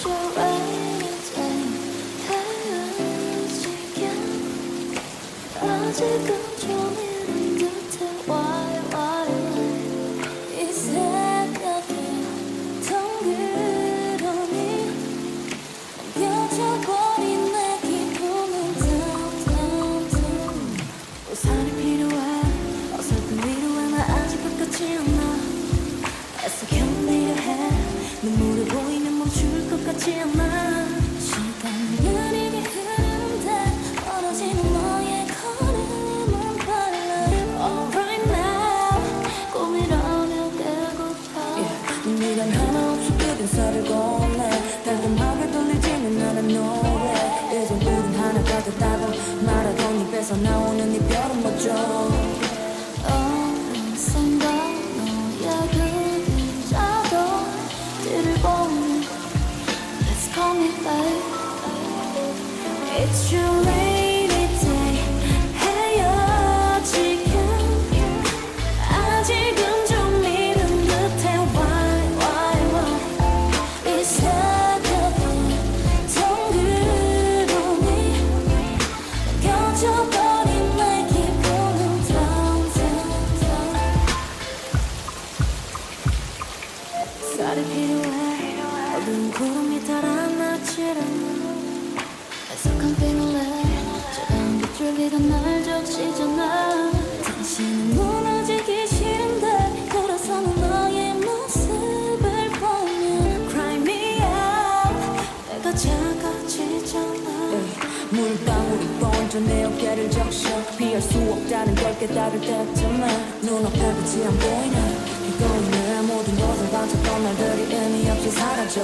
your waiting 헤어지게 아직은 좀 이른 듯해 why 이 새벽에 덩그러니 안겨져버린 내 기분은 down 우산이 필요해 어설픈 위로에 나 아직 끝까지 않나 애써 견디려 해 눈물을 보이면 멈출 것 같지 않아 시간은 느리게 흐르는데 멀어지는 너의 걸음은 빨라 Alright now 꿈이라며 배고파 네가 하나 없이 끝인 살을 건네 달콤하게 돌리지는 않은 노래 이제 우린 하나가 됐다고 말하던 입에서 나오는 이별은 멋져 어느샌가 너의 그림자도 뒤를 보니 Let's call me babe It's your rainy day 헤어지긴 아직은 좀 이른 듯해 why 이 새벽에 덩그러니 안겨져버린 내 기분은 down 쌀이 필요해 어두운 구름이 달아나질 않아 애석한 feeling 차가운 빗줄기가 날 적시잖아 당신은 무너지기 싫은데 돌아서는 너의 모습을 보면 Cry me out 내가 작아지잖아 물방울이 번져 내 어깨를 적셔 피할 수 없다는 걸 깨달을 때쯤에 눈앞에 빛이 안 보이네 이거는 내 모든 것을 반짝던 날들이 의미 없이 사라져